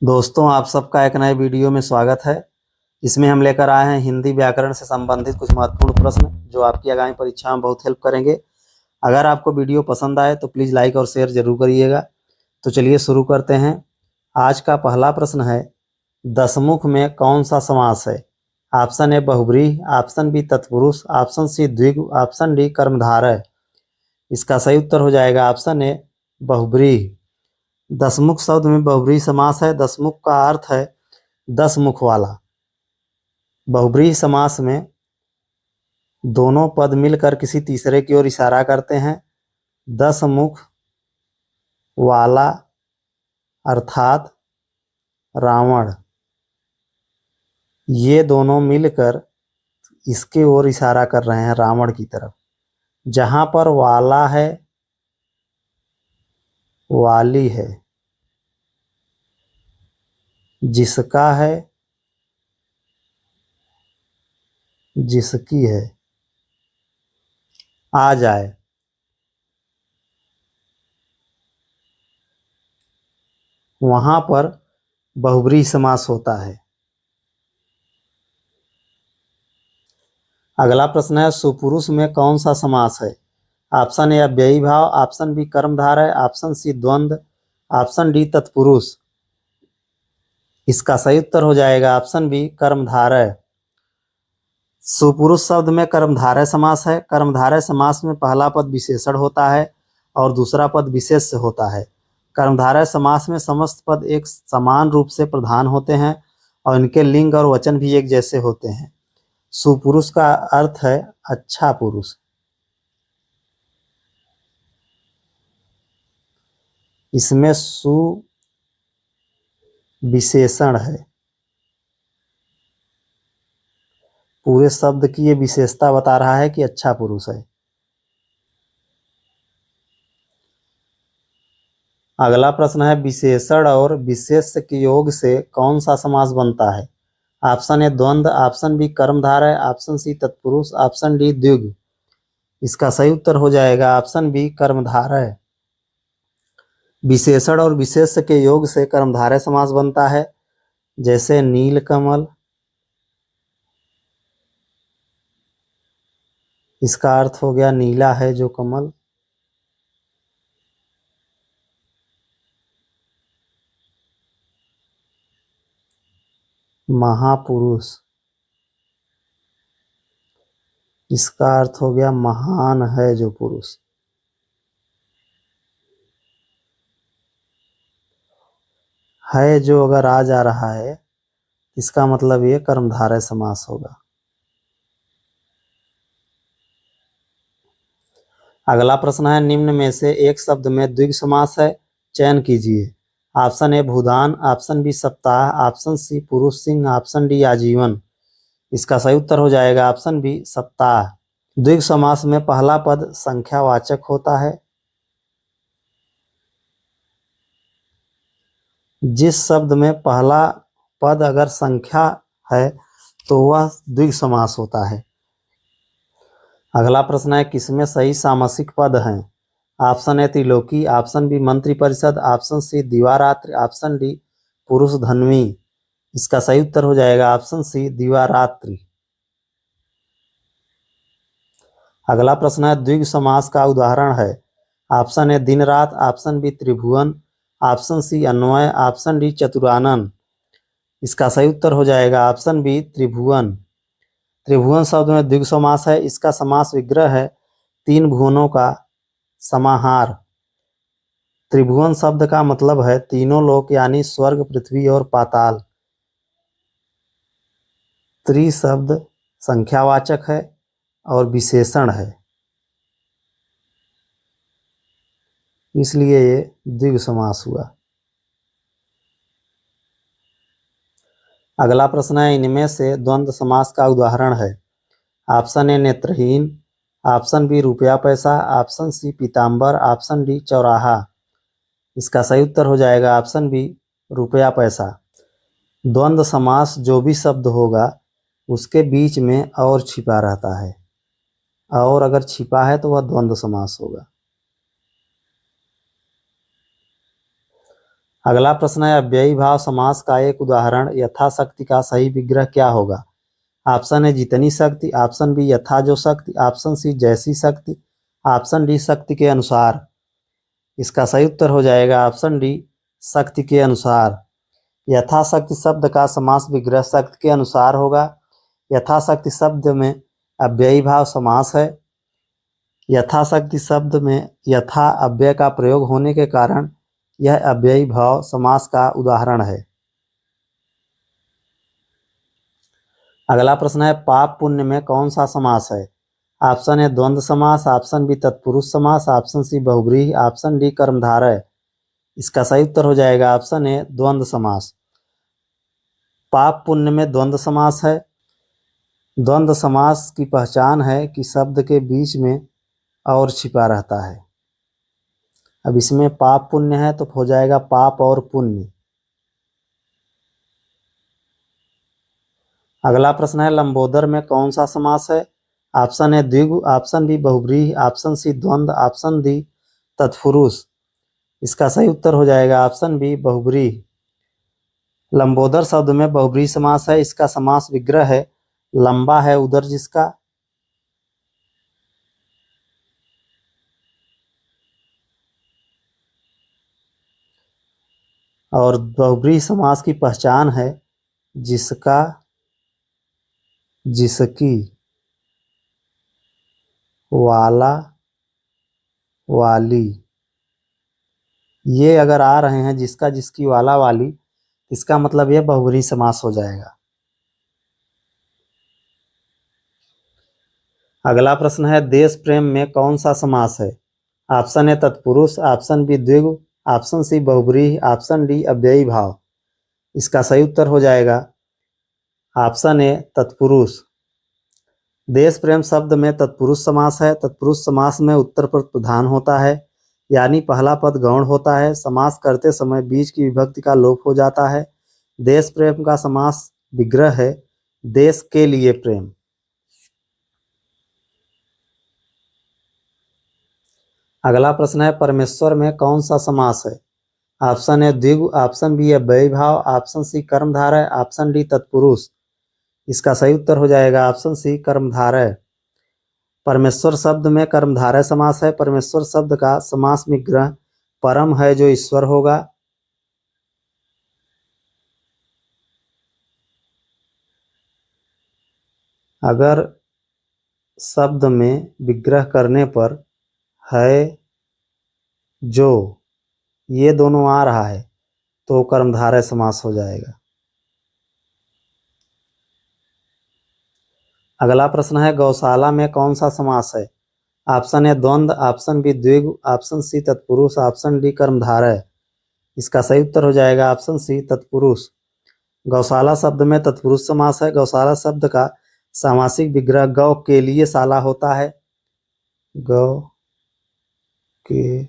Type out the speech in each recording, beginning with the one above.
दोस्तों, आप सबका एक नए वीडियो में स्वागत है। इसमें हम लेकर आए हैं हिंदी व्याकरण से संबंधित कुछ महत्वपूर्ण प्रश्न जो आपकी आगामी परीक्षा में बहुत हेल्प करेंगे। अगर आपको वीडियो पसंद आए तो प्लीज़ लाइक और शेयर जरूर करिएगा। तो चलिए शुरू करते हैं। आज का पहला प्रश्न है, दसमुख में कौन सा समास है? ऑप्शन ए बहुब्रीहि, ऑप्शन बी तत्पुरुष, ऑप्शन सी द्विगु, ऑप्शन डी कर्मधारय। इसका सही उत्तर हो जाएगा ऑप्शन ए बहुब्रीहि। दसमुख शब्द में बहुब्रीहि समास है। दसमुख का अर्थ है 10 मुख वाला। बहुब्रीहि समास में दोनों पद मिलकर किसी तीसरे की ओर इशारा करते हैं। 10 मुख वाला अर्थात रावण, ये दोनों मिलकर इसके ओर इशारा कर रहे हैं, रावण की तरफ। जहां पर वाला है, वाली है, जिसका है, जिसकी है, आ जाए, वहां पर बहुब्रीहि समास होता है। अगला प्रश्न है, सुपुरुष में कौन सा समास है? ऑप्शन ए अव्ययी भाव, ऑप्शन बी कर्मधारय, ऑप्शन सी द्वंद्व, ऑप्शन डी तत्पुरुष। इसका सही उत्तर हो जाएगा ऑप्शन बी कर्मधारय। सुपुरुष शब्द में कर्मधारय समास है। कर्मधारय समास में पहला पद विशेषण होता है और दूसरा पद विशेष से होता है। कर्मधारय समास में समस्त पद एक समान रूप से प्रधान होते हैं और इनके लिंग और वचन भी एक जैसे होते हैं। सुपुरुष का अर्थ है अच्छा पुरुष। इसमें सु विशेषण है। पूरे शब्द की ये विशेषता बता रहा है कि अच्छा पुरुष है। अगला प्रश्न है, विशेषण और विशेष के योग से कौन सा समास बनता है? ऑप्शन ए द्वंद्व, ऑप्शन बी कर्मधारय, ऑप्शन सी तत्पुरुष, ऑप्शन डी द्विगु। इसका सही उत्तर हो जाएगा ऑप्शन बी कर्मधारय। विशेषण और विशेष के योग से कर्मधारय समास बनता है। जैसे नीलकमल, इसका अर्थ हो गया नीला है जो कमल। महापुरुष, इसका अर्थ हो गया महान है जो पुरुष। है जो अगर आ जा रहा है, इसका मतलब ये कर्मधारय समास होगा। अगला प्रश्न है, निम्न में से एक शब्द में द्विगु समास है, चयन कीजिए। ऑप्शन ए भूदान, ऑप्शन बी सप्ताह, ऑप्शन सी पुरुष सिंह, ऑप्शन डी आजीवन। इसका सही उत्तर हो जाएगा ऑप्शन बी सप्ताह। द्विगु समास में पहला पद संख्यावाचक होता है। जिस शब्द में पहला पद अगर संख्या है तो वह द्विगु समास होता है। अगला प्रश्न है, किसमें सही सामासिक पद हैं? ऑप्शन ए त्रिलोकी, ऑप्शन बी मंत्रिपरिषद, ऑप्शन सी दिवारात्र, ऑप्शन डी पुरुष धन्वी। इसका सही उत्तर हो जाएगा ऑप्शन सी दिवारात्रि। अगला प्रश्न है, द्विगु समास का उदाहरण है। ऑप्शन ए दिन रात, ऑप्शन बी त्रिभुवन, ऑप्शन सी अन्वय, ऑप्शन डी चतुरानन। इसका सही उत्तर हो जाएगा ऑप्शन बी त्रिभुवन। त्रिभुवन शब्द में द्विगु समास है। इसका समास विग्रह है 3 भुवनों का समाहार। त्रिभुवन शब्द का मतलब है तीनों लोक, यानी स्वर्ग, पृथ्वी और पाताल। त्रि शब्द संख्यावाचक है और विशेषण है, इसलिए ये द्विगु समास हुआ। अगला प्रश्न है, इनमें से द्वंद्व समास का उदाहरण है। ऑप्शन ए नेत्रहीन, ऑप्शन बी रुपया पैसा, ऑप्शन सी पीताम्बर, ऑप्शन डी चौराहा। इसका सही उत्तर हो जाएगा ऑप्शन बी रुपया पैसा। द्वंद्व समास जो भी शब्द होगा उसके बीच में और छिपा रहता है, और अगर छिपा है तो वह द्वंद्व समास होगा। अगला प्रश्न है अव्ययी भाव समास का एक उदाहरण यथाशक्ति का सही विग्रह क्या होगा। ऑप्शन है जितनी शक्ति, ऑप्शन बी यथा जो शक्ति, ऑप्शन सी जैसी शक्ति, ऑप्शन डी शक्ति के अनुसार। इसका सही उत्तर हो जाएगा ऑप्शन डी शक्ति के अनुसार। यथाशक्ति शब्द का समास विग्रह शक्ति के अनुसार होगा। यथाशक्ति शब्द में अव्ययी भाव समास है। यथाशक्ति शब्द में यथा अव्यय का प्रयोग होने के कारण यह अव्ययी भाव समास का उदाहरण है। अगला प्रश्न है पाप पुण्य में कौन सा समास है। ऑप्शन है द्वंद्व समास, ऑप्शन बी तत्पुरुष समास, ऑप्शन सी बहुव्रीहि, ऑप्शन डी कर्मधारय। इसका सही उत्तर हो जाएगा ऑप्शन है द्वंद्व समास। पाप पुण्य में द्वंद्व समास है। द्वंद्व समास की पहचान है कि शब्द के बीच में और छिपा रहता है। अब इसमें पाप पुण्य है तो हो जाएगा पाप और पुण्य। अगला प्रश्न है लंबोदर में कौन सा समास है। ऑप्शन है द्विगु, ऑप्शन बी बहुव्रीहि, ऑप्शन सी द्वंद्व, ऑप्शन डी तत्पुरुष। इसका सही उत्तर हो जाएगा ऑप्शन बी बहुव्रीहि। लंबोदर शब्द में बहुव्रीहि समास है। इसका समास विग्रह है लंबा है उदर जिसका। और बहुव्रीहि समास की पहचान है जिसका, जिसकी, वाला, वाली। ये अगर आ रहे हैं जिसका, जिसकी, वाला, वाली, इसका मतलब यह बहुव्रीहि समास हो जाएगा। अगला प्रश्न है देश प्रेम में कौन सा समास है। ऑप्शन है तत्पुरुष, ऑप्शन बी द्विगु, ऑप्शन सी बहुव्रीहि, ऑप्शन डी अव्ययी भाव। इसका सही उत्तर हो जाएगा ऑप्शन ए तत्पुरुष। देश प्रेम शब्द में तत्पुरुष समास है। तत्पुरुष समास में उत्तर पद प्रधान होता है, यानी पहला पद गौण होता है। समास करते समय बीच की विभक्ति का लोप हो जाता है। देश प्रेम का समास विग्रह है देश के लिए प्रेम। अगला प्रश्न है परमेश्वर में कौन सा समास है। ऑप्शन है द्विगु, ऑप्शन बी अव्ययी भाव, ऑप्शन सी कर्मधारय, ऑप्शन डी तत्पुरुष। इसका सही उत्तर हो जाएगा ऑप्शन सी कर्मधारय। परमेश्वर शब्द में कर्मधारय समास है। परमेश्वर शब्द का समास विग्रह परम है जो ईश्वर होगा। अगर शब्द में विग्रह करने पर है जो ये दोनों आ रहा है तो कर्मधारय समास हो जाएगा। अगला प्रश्न है गौशाला में कौन सा समास है। ऑप्शन है द्वंद्व, ऑप्शन बी द्विगु, ऑप्शन सी तत्पुरुष, ऑप्शन डी कर्मधारय। इसका सही उत्तर हो जाएगा ऑप्शन सी तत्पुरुष। गौशाला शब्द में तत्पुरुष समास है। गौशाला शब्द का सामासिक विग्रह गौ के लिए शाला होता है। गौ के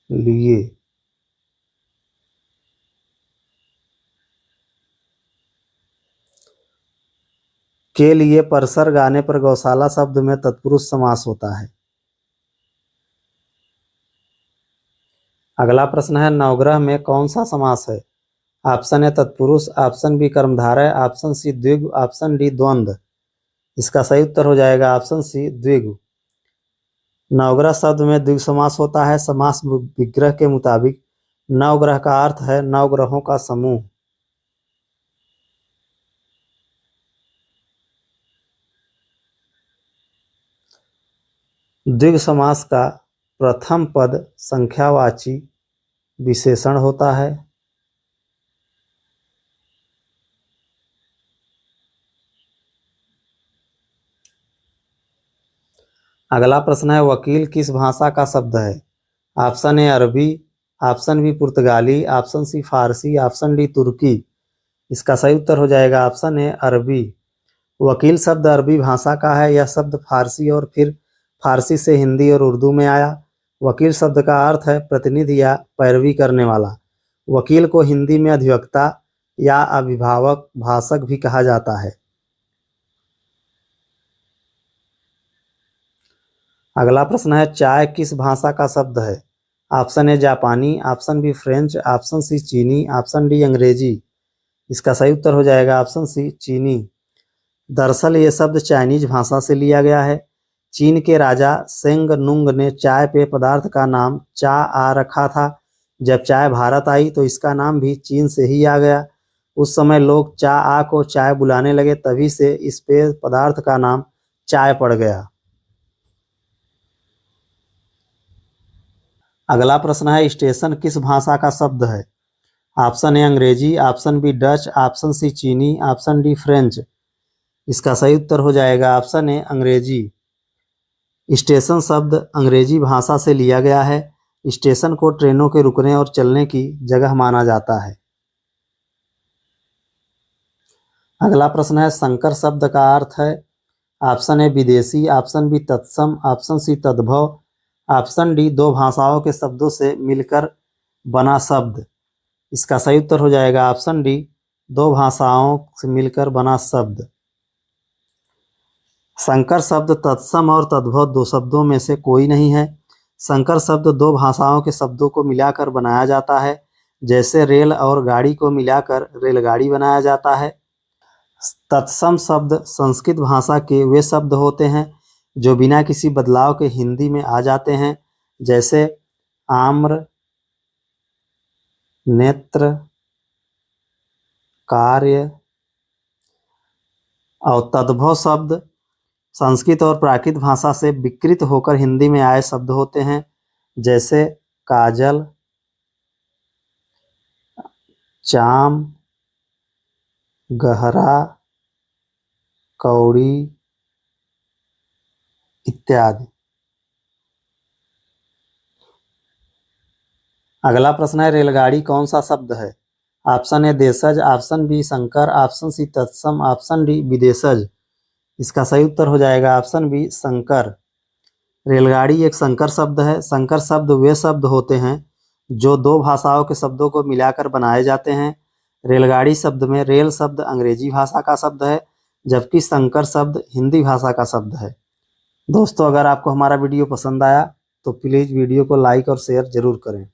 लिए। के लिए परसर्ग आने पर गौशाला शब्द में तत्पुरुष समास होता है। अगला प्रश्न है नवग्रह में कौन सा समास है। ऑप्शन है तत्पुरुष, ऑप्शन बी कर्मधारय, ऑप्शन सी द्विगु, ऑप्शन डी द्वंद्व। इसका सही उत्तर हो जाएगा ऑप्शन सी द्विगु। नवग्रह शब्द में द्विगु समास होता है। समास विग्रह के मुताबिक नवग्रह का अर्थ है नवग्रहों का समूह। द्विगु समास का प्रथम पद संख्यावाची विशेषण होता है। अगला प्रश्न है वकील किस भाषा का शब्द है। ऑप्शन ए अरबी, ऑप्शन बी पुर्तगाली, ऑप्शन सी फारसी, ऑप्शन डी तुर्की। इसका सही उत्तर हो जाएगा ऑप्शन ए अरबी। वकील शब्द अरबी भाषा का है। यह शब्द फारसी और फिर फारसी से हिंदी और उर्दू में आया। वकील शब्द का अर्थ है प्रतिनिधि या पैरवी करने वाला। वकील को हिंदी में अधिवक्ता या अभिभावक भाषक भी कहा जाता है। अगला प्रश्न है चाय किस भाषा का शब्द है। ऑप्शन ए जापानी, option B French, option C चीनी, ऑप्शन डी अंग्रेजी। इसका सही उत्तर हो जाएगा ऑप्शन सी चीनी। दरअसल ये शब्द चाइनीज भाषा से लिया गया है। चीन के राजा सेंग नुंग ने चाय पेय पदार्थ का नाम चा आ रखा था। जब चाय भारत आई तो इसका नाम भी चीन से ही आ गया। उस समय लोग चा आ को चाय बुलाने लगे, तभी से इस पेय पदार्थ का नाम चाय पड़ गया। अगला प्रश्न है, स्टेशन किस भाषा का शब्द है? ऑप्शन ए अंग्रेजी, option B Dutch, option C चीनी, ऑप्शन डी फ्रेंच। इसका सही उत्तर हो जाएगा ऑप्शन ए अंग्रेजी। स्टेशन शब्द अंग्रेजी भाषा से लिया गया है। स्टेशन को ट्रेनों के रुकने और चलने की जगह माना जाता है। अगला प्रश्न है, संकर शब्द का अर्थ है? ऑप्शन ए विदेशी, ऑप्शन बी तत्सम, ऑप्शन सी तद्भव, ऑप्शन डी दो भाषाओं के शब्दों से मिलकर बना शब्द। इसका सही उत्तर हो जाएगा ऑप्शन डी दो भाषाओं से मिलकर बना शब्द। संकर शब्द तत्सम और तद्भव दो शब्दों में से कोई नहीं है। संकर शब्द दो भाषाओं के शब्दों को मिलाकर बनाया जाता है, जैसे रेल और गाड़ी को मिलाकर रेलगाड़ी बनाया जाता है। तत्सम शब्द संस्कृत भाषा के वे शब्द होते हैं जो बिना किसी बदलाव के हिंदी में आ जाते हैं, जैसे आम्र, नेत्र, कार्य। और तद्भव शब्द संस्कृत और प्राकृत भाषा से विकृत होकर हिंदी में आए शब्द होते हैं, जैसे काजल, चाम, गहरा, कौड़ी इत्यादि। अगला प्रश्न है, रेलगाड़ी कौन सा शब्द है? ऑप्शन ए देशज, ऑप्शन बी संकर, ऑप्शन सी तत्सम, ऑप्शन डी विदेशज। इसका सही उत्तर हो जाएगा ऑप्शन बी संकर। रेलगाड़ी एक संकर शब्द है। संकर शब्द वे शब्द होते हैं जो दो भाषाओं के शब्दों को मिलाकर बनाए जाते हैं। रेलगाड़ी शब्द में रेल शब्द अंग्रेजी भाषा का शब्द है, जबकि संकर शब्द हिंदी भाषा का शब्द है। दोस्तों, अगर आपको हमारा वीडियो पसंद आया तो प्लीज़ वीडियो को लाइक और शेयर जरूर करें।